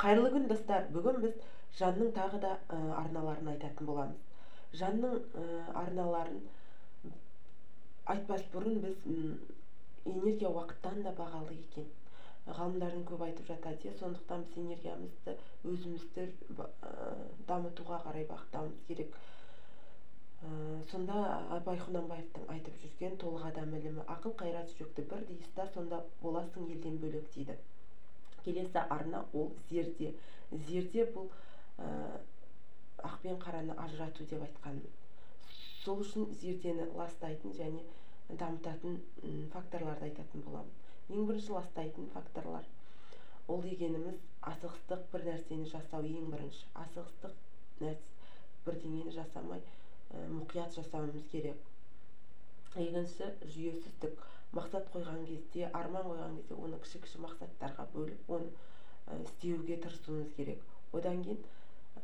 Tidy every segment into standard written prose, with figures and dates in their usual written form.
Қайырлы күн достар. Бүгін біз Жанның тағы да арналарын айтатын боламыз. Жанның арналарын айтпас бұрын біз энергия уақыттан да бағалы екен. Ғалымдардың көп айтып жатады, сондықтан біз энергиямызды өзімізді дамытуға қарай бағыттауымыз керек. Сонда Абай Құнанбаевтың айтып жүрген толық адам ілімі: ақыл қайрат жүректі бір дейсті, сонда боласың елден бөлек дейді. Келесі арна ол зерде. Зерде бұл ақ пен қараны ажырату деп айтқан. Сол үшін зердені ластайтын және дамытатын факторларды айтатын боламын. Ең бірінші ластайтын факторлар ол дегеніміз асығыстық бір нәрсені жасау. Ең бірінші асығыстық бірдеңені жасамай мұқият жасауымыз керек. Екінші жүйесіздік. Мақсат қойған кезде, арман қойған кезде оны кіші-кіші мақсаттарға бөліп, оны істеуге тырысуымыз керек. Одан кейін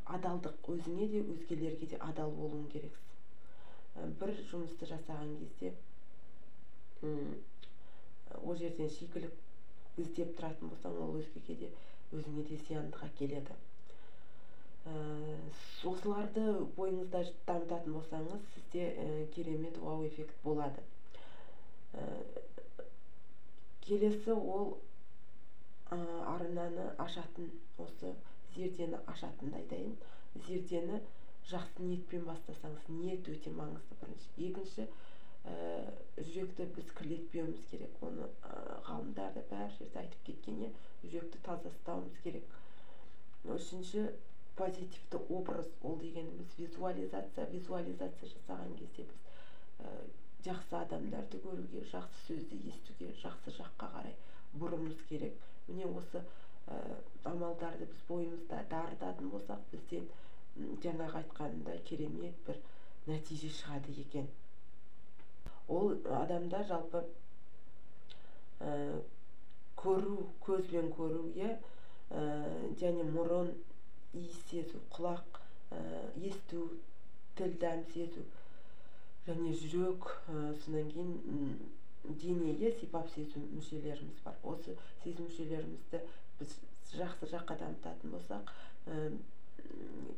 адалдық. Өзіңе де өзгелерге де адал болуың керексің. Бір жұмысты жасаған кезде ол жерден шикілік іздеп тұратын болсаң, ол өзгеге де өзіңе де зияндыға келеді. Осыларды бойыңызда дамытатын болсаңыз, сізде керемет вау эффект болады. Келесі ол арнаны ашатын, осы зердені ашатындай айтайын. Зердені жақсы ниетпен бастасаңыз, ниет өте маңызды бірінші. Екінші, жүректі біз кірлетпеуіміз керек. Оны ғалымдар да бәр жерде айтып кеткен, жүректі таза ұстауымыз керек. Үшінші, позитивті образ. Ол дегеніміз визуализация. Визуализация жасаған кезде біз жақсы адамдарды көруге, жақсы сөзді естуге, жақсы жаққа қарай бұрымыз керек. Міне осы амалдарды біз бойымызда дарытатын болсақ, бізден жаңағы айтқанымдай керемет бір нәтиже шығады екен. Ол адамда жалпы көру, көзбен көру, және мұрын, иіс сезу, құлақ есту, тіл дәм сезу, және жүрек, содан кейін денеге сипап сезу мүшелеріміз бар. Осы сезу мүшелерімізді біз жақсы жаққа дамытатын болсақ,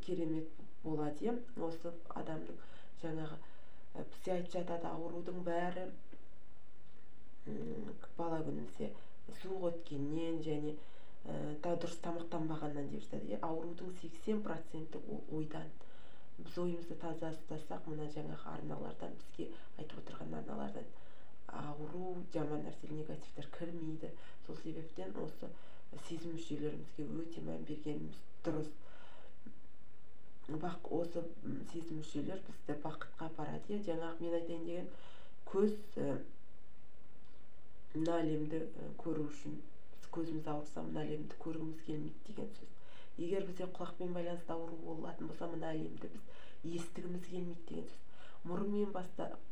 керемет болады. Осы адамның жаңағы бізде айтып жатады, аурудың бәрі бала күнімізде суық өткеннен және дұрыс тамақтанбағаннан деп жатады. Аурудың 80% ол ойдан. Біз ойымызды таза ұстасақ, мына жаңағы арналардан, бізге айтып отырған арналардан ауру, жаман нәрсе, негативтер кірмейді. Сол себептен осы сезім мүшелерімізге өте мән бергеніміз дұрыс. Осы сезім мүшелер бізді бақытқа апарады. Жаңағы мен айтайын деген, көз мына әлемді көру үшін, көзіміз ауырса, мына әлемді көргіміз келмейді деген сөз. Егер бізде құлақпен байланысты ауру болатын болса, мына әлемді біз естігіміз келмейді деген сөз. Мұрынмен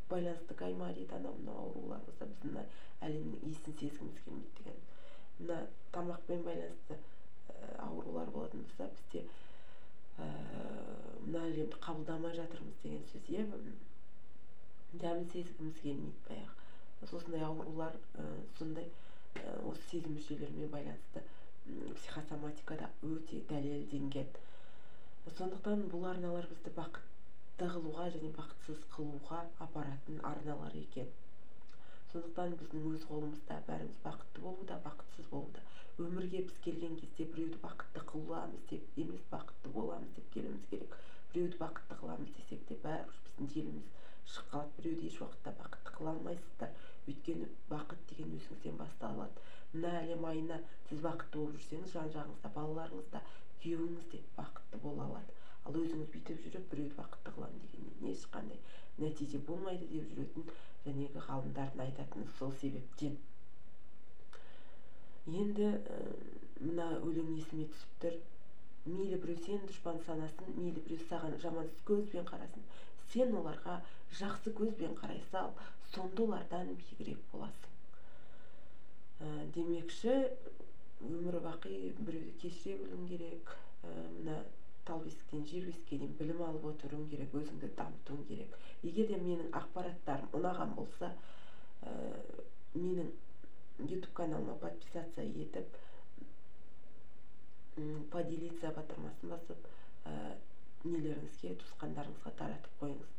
байланысты гайморит, мына аурулар болса, біз мына әлемнің иісін сезгіміз келмейді деген. Мына тамақпен байланысты аурулар болатын болса, бізде мына әлемді қабылдамай жатырмыз деген сөз. Дәмін сезгіміз келмейді баяғы. Осындай аурулар, сондай осы сезім мүшелерімен байланысты психосоматикада өте дәлелденген. Сондықтан бұл арналар бізді бақытты қылуға және бақытсыз қылуға апаратын арналар екен. Сондықтан біздің өз қолымызда, бәріміз бақытты болуда, бақытсыз болуда. Өмірге біз келген кезде біреуді бақытты қыламыз деп емес, бақытты боламыз деп келуіміз керек. Біреуді бақытты қыламыз десек те, бәрібір біздің желіміз шығып қалады. Біреуді еш уақытта бақытты қыла алмайсыздар. Өйткені бақыт деген өзіңізден басталады. Мына әлем айына сіз бақытты болып жүрсеңіз, жан-жағыңызда, балаларыңызда, күйеуіңіз де бақытты бола алады. Ал өзіңіз бүйтіп жүріп, біреуді бақытты қыламын дегеннен ешқандай нәтиже болмайды деп жүретін жәнегі ғалымдардың айтатыны сол себептен. Енді мына өлең есіме түсіп тұр. Мейлі біреу сен дұшпан санасын, мейлі біреу саған жаман көзбен қарасын, сен оларға жақсы көзбен қарай сал, сонда олардан биігірек боласың. Демекші, өмір бақи біреуді кешіре білуің керек. Мына тал бесіктен жер бесікке дейін білім алып отыруың керек, өзіңді дамытуың керек. Егер де менің ақпараттарым ұнаған болса, менің YouTube каналыма подписаться етіп, поделиться батырмасын басып нелеріңізге, туысқандарыңызға таратып қойыңыз.